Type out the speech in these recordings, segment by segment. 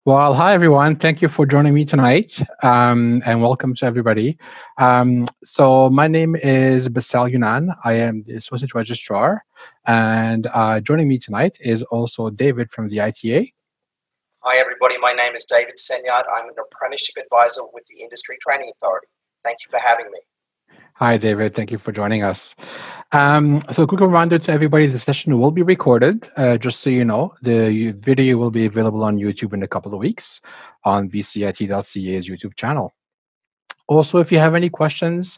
Well, hi everyone. Thank you for joining me tonight, and welcome to everybody. So, my name is Basel Yunan. I am the Associate Registrar, and joining me tonight is also David from the ITA. Hi everybody, my name is David Senyard. I'm an Apprenticeship Advisor with the Industry Training Authority. Thank you for having me. Hi, David. Thank you for joining us. So, a quick reminder to everybody: the session will be recorded. Just so you know, the video will be available on YouTube in a couple of weeks on bcit.ca's YouTube channel. Also, if you have any questions,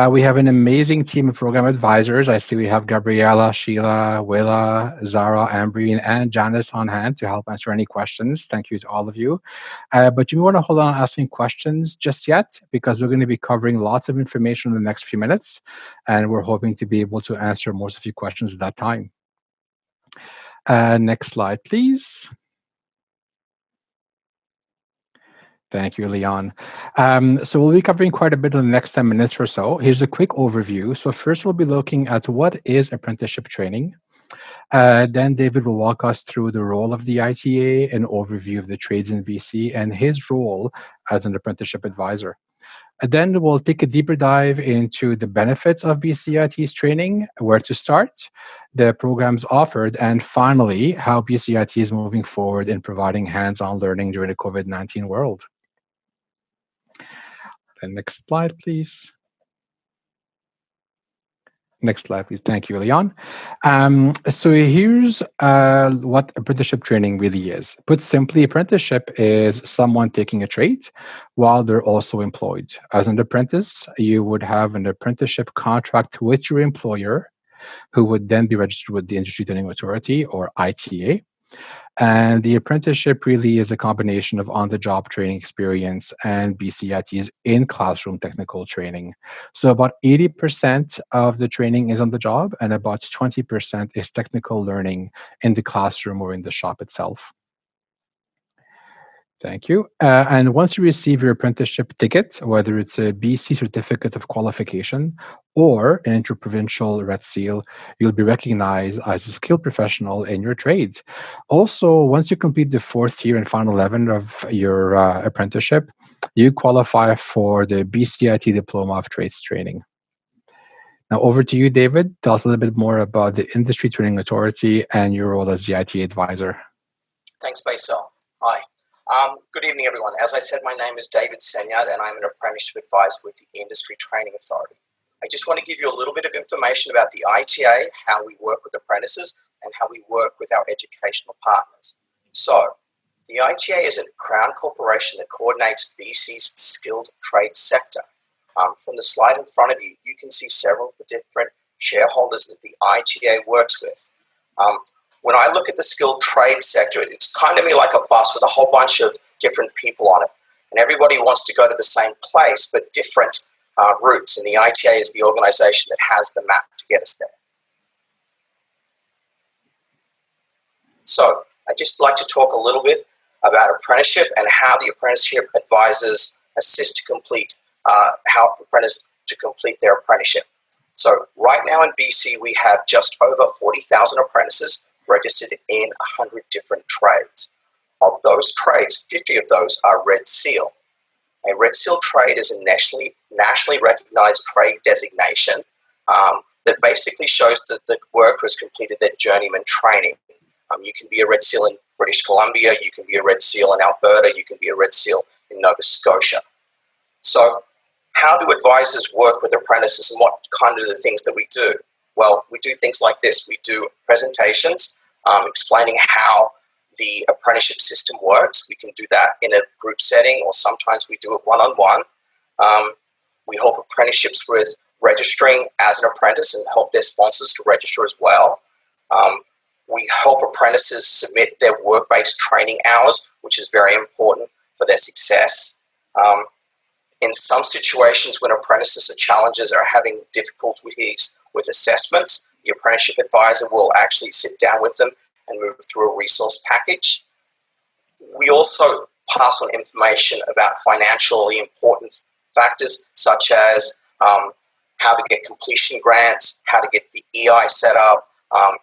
we have an amazing team of program advisors. I see we have Gabriella, Sheila, Willa, Zara, Ambreen, and Janice on hand to help answer any questions. Thank you to all of you. But you want to hold on asking questions just yet because we're going to be covering lots of information in the next few minutes, and we're hoping to be able to answer most of your questions at that time. Next slide, please. Thank you, Leon. So we'll be covering quite a bit in the next 10 minutes or so. Here's a quick overview. So first, we'll be looking at what is apprenticeship training. Then David will walk us through the role of the ITA, an overview of the trades in BC, and his role as an apprenticeship advisor. And then we'll take a deeper dive into the benefits of BCIT's training, where to start, the programs offered, and finally, how BCIT is moving forward in providing hands-on learning during the COVID-19 world. And next slide, please. Next slide, please. Thank you, Leon. So here's what apprenticeship training really is. Put simply, apprenticeship is someone taking a trade while they're also employed. As an apprentice, you would have an apprenticeship contract with your employer, who would then be registered with the Industry Training Authority, or ITA. And the apprenticeship really is a combination of on-the-job training experience and BCIT's in-classroom technical training. So about 80% of the training is on the job, and about 20% is technical learning in the classroom or in the shop itself. Thank you. And once you receive your apprenticeship ticket, whether it's a BC Certificate of Qualification or an interprovincial Red Seal, you'll be recognized as a skilled professional in your trade. Also, once you complete the fourth year and final 11 of your apprenticeship, you qualify for the BCIT Diploma of Trades training. Now, over to you, David. Tell us a little bit more about the Industry Training Authority and your role as the ITA advisor. Thanks, Baisel. Hi. Good evening, everyone. As I said, my name is David Senyard, and I'm an Apprenticeship Advisor with the Industry Training Authority. I just want to give you a little bit of information about the ITA, how we work with apprentices, and how we work with our educational partners. So, the ITA is a Crown corporation that coordinates BC's skilled trade sector. From the slide in front of you, you can see several of the different shareholders that the ITA works with. When I look at the skilled trade sector, it's kind of like a bus with a whole bunch of different people on it. And everybody wants to go to the same place, but different routes. And the ITA is the organization that has the map to get us there. So I'd just like to talk a little bit about apprenticeship and how the apprenticeship advisors assist to complete, help apprentices to complete their apprenticeship. So right now in BC, we have just over 40,000 apprentices registered in 100 different trades. Of those trades, 50 of those are Red Seal. A Red Seal trade is a nationally recognized trade designation that basically shows that the worker has completed their journeyman training. You can be a Red Seal in British Columbia, you can be a Red Seal in Alberta, you can be a Red Seal in Nova Scotia. So how do advisors work with apprentices, and what kind of the things that we do? Well, we do things like this. We do presentations explaining how the apprenticeship system works. We can do that in a group setting, or sometimes we do it one-on-one. We help apprenticeships with registering as an apprentice and help their sponsors to register as well. We help apprentices submit their work-based training hours, which is very important for their success. In some situations when apprentices or challenges are having difficulties with assessments, the apprenticeship advisor will actually sit down with them and move through a resource package. We also pass on information about financially important factors, such as how to get completion grants, how to get the EI set up,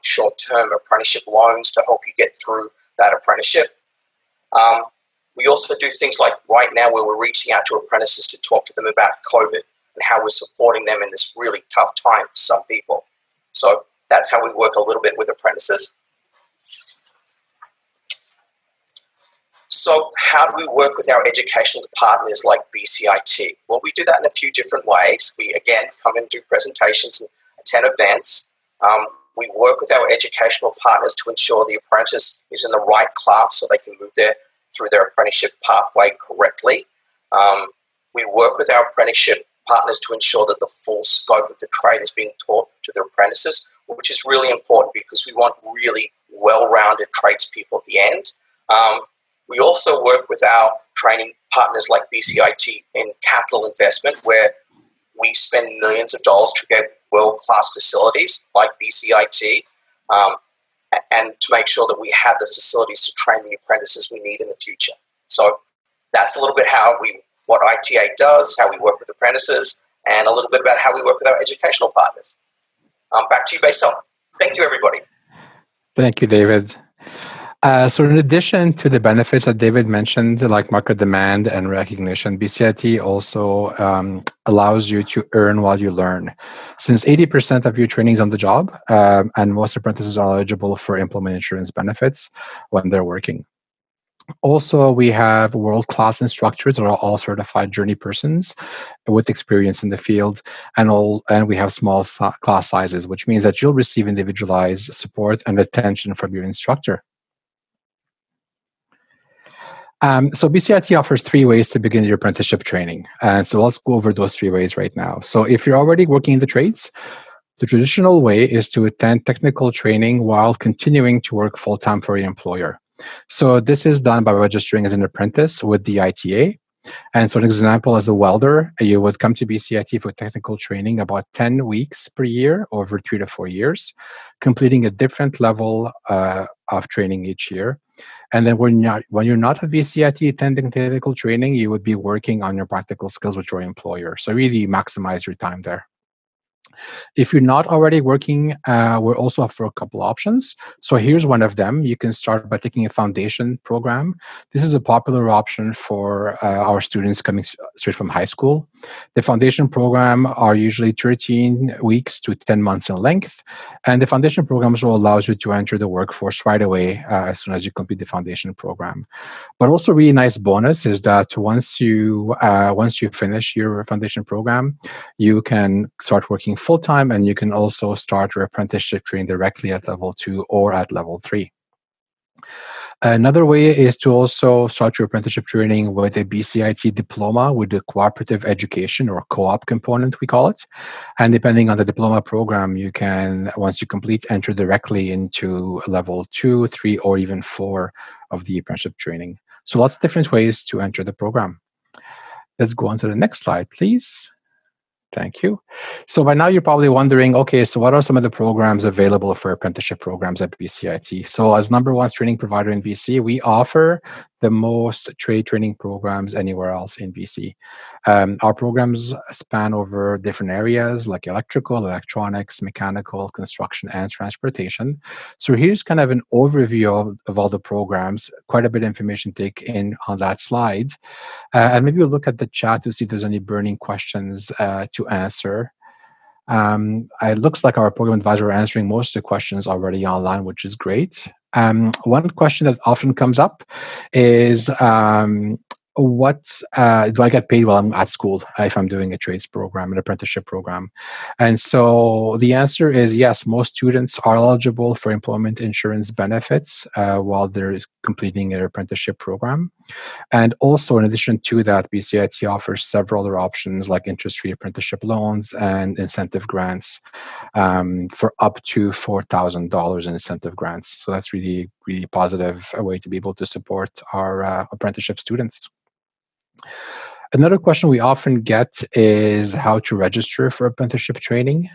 short-term apprenticeship loans to help you get through that apprenticeship. We also do things like right now where we're reaching out to apprentices to talk to them about COVID and how we're supporting them in this really tough time for some people. So that's how we work a little bit with apprentices. So how do we work with our educational partners like BCIT? Well, we do that in a few different ways. We, again, come and do presentations and attend events. We work with our educational partners to ensure the apprentice is in the right class so they can move through their apprenticeship pathway correctly. We work with our apprenticeship partners to ensure that the full scope of the trade is being taught to their apprentices, which is really important because we want really well-rounded tradespeople at the end. We also work with our training partners like BCIT in capital investment, where we spend millions of dollars to get world-class facilities like BCIT, and to make sure that we have the facilities to train the apprentices we need in the future. So that's a little bit what ITA does, how we work with apprentices, and a little bit about how we work with our educational partners. Back to you, Basil. Thank you, everybody. Thank you, David. So in addition to the benefits that David mentioned, like market demand and recognition, BCIT also allows you to earn while you learn. Since 80% of your training is on the job, and most apprentices are eligible for employment insurance benefits when they're working. Also, we have world-class instructors that are all certified journey persons with experience in the field, and we have small class sizes, which means that you'll receive individualized support and attention from your instructor. So BCIT offers 3 ways to begin your apprenticeship training. And so let's go over those 3 ways right now. So if you're already working in the trades, the traditional way is to attend technical training while continuing to work full-time for your employer. So this is done by registering as an apprentice with the ITA. And so an example, as a welder, you would come to BCIT for technical training about 10 weeks per year over 3 to 4 years, completing a different level of training each year. And then when you're not at BCIT attending technical training, you would be working on your practical skills with your employer. So really maximize your time there. If you're not already working, we're also offer a couple options. So here's one of them. You can start by taking a foundation program. This is a popular option for our students coming straight from high school. The foundation program are usually 13 weeks to 10 months in length. And the foundation programs will allow you to enter the workforce right away as soon as you complete the foundation program. But also really nice bonus is that once you finish your foundation program, you can start working full-time, and you can also start your apprenticeship training directly at level 2 or at level 3. Another way is to also start your apprenticeship training with a BCIT diploma with the cooperative education or co-op component, we call it. And depending on the diploma program, you can, once you complete, enter directly into level 2, 3, or even 4 of the apprenticeship training. So lots of different ways to enter the program. Let's go on to the next slide, please. Thank you. So by now you're probably wondering, okay, so what are some of the programs available for apprenticeship programs at BCIT? So as number 1 training provider in BC, we offer the most trade training programs anywhere else in BC. Our programs span over different areas like electrical, electronics, mechanical, construction, and transportation. So here's kind of an overview of all the programs, quite a bit of information to take in on that slide. And maybe we'll look at the chat to see if there's any burning questions to answer. It looks like our program advisor are answering most of the questions already online, which is great. One question that often comes up is, what do I get paid while I'm at school if I'm doing a trades program, an apprenticeship program? And so the answer is yes, most students are eligible for employment insurance benefits while they're completing their apprenticeship program. And also, in addition to that, BCIT offers several other options like interest-free apprenticeship loans and incentive grants for up to $4,000 in incentive grants. So that's really, really positive way to be able to support our apprenticeship students. Another question we often get is how to register for apprenticeship training.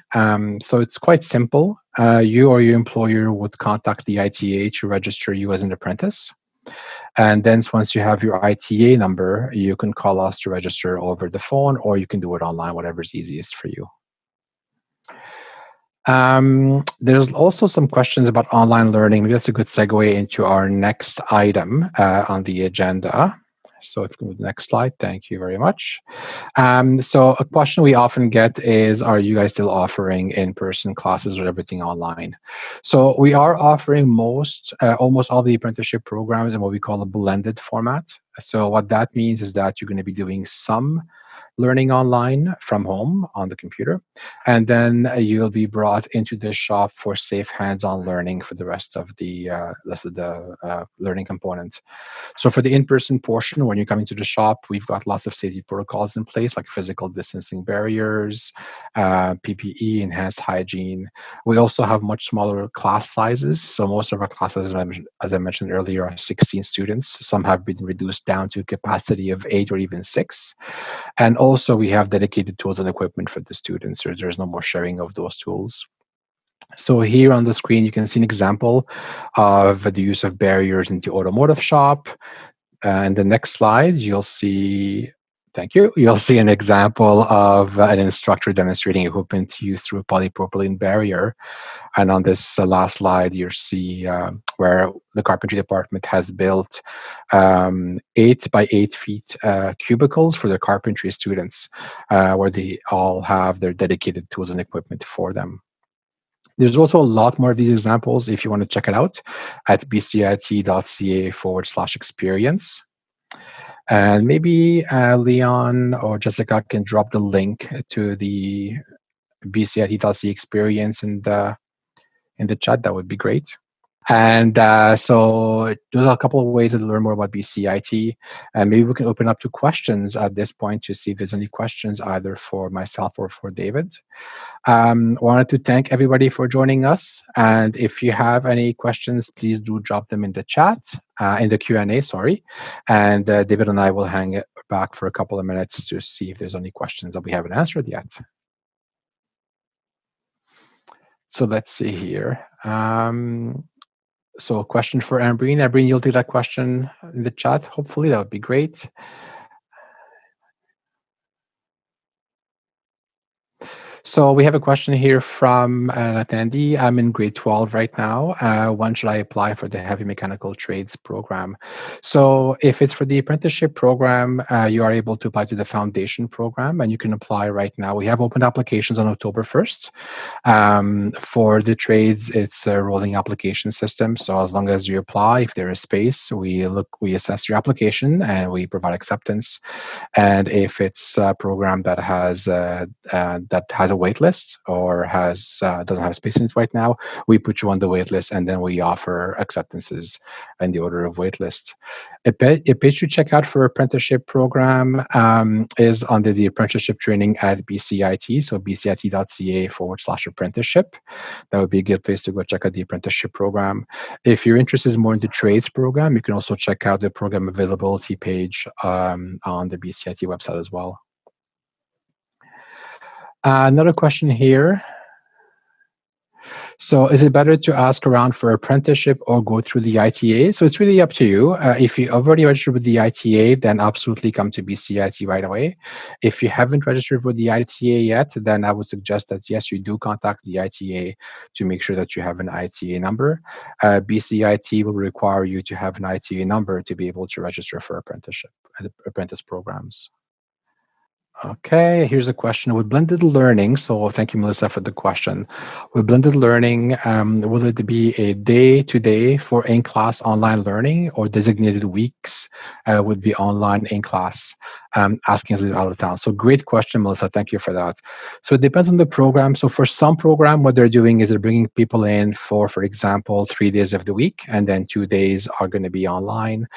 So it's quite simple. You or your employer would contact the ITA to register you as an apprentice. And then once you have your ITA number, you can call us to register over the phone, or you can do it online, whatever's easiest for you. There's also some questions about online learning. Maybe that's a good segue into our next item on the agenda. So if we go to the next slide, thank you very much. So a question we often get is, are you guys still offering in-person classes or everything online? So we are offering almost all the apprenticeship programs in what we call a blended format. So what that means is that you're going to be doing some learning online from home on the computer, and then you'll be brought into the shop for safe hands-on learning for the rest of the learning component. So for the in-person portion, when you're coming to the shop, we've got lots of safety protocols in place, like physical distancing barriers, PPE, enhanced hygiene. We also have much smaller class sizes. So most of our classes, as I mentioned earlier, are 16 students. Some have been reduced down to capacity of 8 or even 6. And also we have dedicated tools and equipment for the students, so there's no more sharing of those tools. So here on the screen, you can see an example of the use of barriers in the automotive shop. And the next slide, you'll see, thank you, you'll see an example of an instructor demonstrating equipment used through a polypropylene barrier. And on this last slide, you'll see where the carpentry department has built 8 by 8 feet cubicles for the carpentry students, where they all have their dedicated tools and equipment for them. There's also a lot more of these examples if you want to check it out at bcit.ca/experience. And maybe Leon or Jessica can drop the link to the bcit.ca experience in the chat. That would be great. And so those are a couple of ways to learn more about BCIT. And maybe we can open up to questions at this point to see if there's any questions either for myself or for David. Wanted to thank everybody for joining us. And if you have any questions, please do drop them in the chat, in the Q&A, sorry. And David and I will hang it back for a couple of minutes to see if there's any questions that we haven't answered yet. So let's see here. So a question for Ambreen. Ambreen, you'll take that question in the chat, hopefully. That would be great. So we have a question here from an attendee. I'm in grade 12 right now. When should I apply for the heavy mechanical trades program? So if it's for the apprenticeship program, you are able to apply to the foundation program, and you can apply right now. We have opened applications on October 1st. For the trades, it's a rolling application system. So as long as you apply, if there is space, we assess your application and we provide acceptance. And if it's a program that has a wait list or doesn't have space in it right now, we put you on the wait list, and then we offer acceptances in the order of wait list. A page to check out for apprenticeship program is under the apprenticeship training at BCIT, so bcit.ca/apprenticeship. That would be a good place to go check out the apprenticeship program. If your interest is more in the trades program, you can also check out the program availability page on the BCIT website as well. Another question here. So is it better to ask around for apprenticeship or go through the ITA? So it's really up to you. If you already registered with the ITA, then absolutely come to BCIT right away. If you haven't registered with the ITA yet, then I would suggest that, yes, you do contact the ITA to make sure that you have an ITA number. BCIT will require you to have an ITA number to be able to register for apprenticeship and apprentice programs. Okay, here's a question. With blended learning, so thank you, Melissa, for the question. With blended learning, will it be a day-to-day for in-class online learning, or designated weeks would be online in-class? Asking is out of town. So great question, Melissa. Thank you for that. So it depends on the program. So for some program, what they're doing is they're bringing people in for example, 3 days of the week, and then 2 days are going to be online.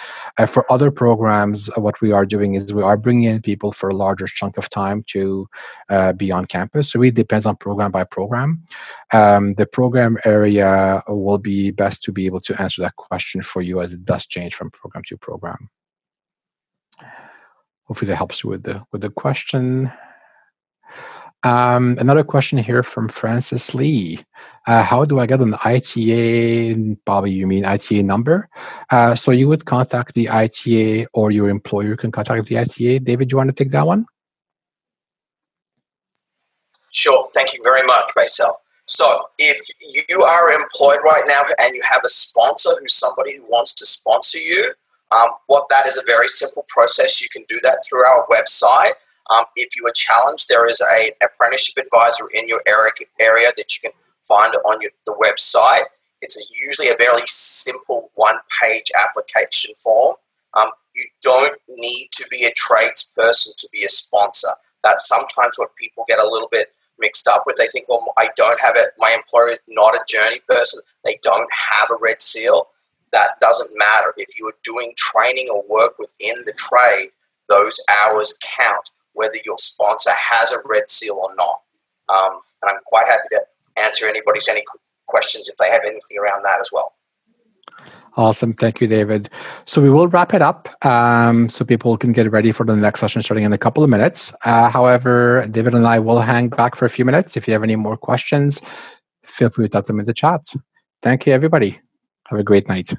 For other programs, what we are doing is we are bringing in people for a larger chunk of time to be on campus. So it really depends on program by program. The program area will be best to be able to answer that question for you, as it does change from program to program. Hopefully that helps you with the question. Another question here from Francis Lee. How do I get an ITA? Probably you mean ITA number. So you would contact the ITA, or your employer can contact the ITA. David, do you want to take that one? Sure. Thank you very much, Marcel. So if you are employed right now and you have a sponsor who's somebody who wants to sponsor you, What that is a very simple process. You can do that through our website. If you are challenged, there is an apprenticeship advisor in your area that you can find on the website. It's usually a very simple one-page application form. You don't need to be a tradesperson to be a sponsor. That's sometimes what people get a little bit mixed up with. They think, well, I don't have it. My employer is not a journey person. They don't have a red seal. That doesn't matter. If you are doing training or work within the trade, those hours count, whether your sponsor has a red seal or not. And I'm quite happy to answer any questions if they have anything around that as well. Awesome. Thank you, David. So we will wrap it up so people can get ready for the next session starting in a couple of minutes. However, David and I will hang back for a few minutes. If you have any more questions, feel free to type them in the chat. Thank you, everybody. Have a great night.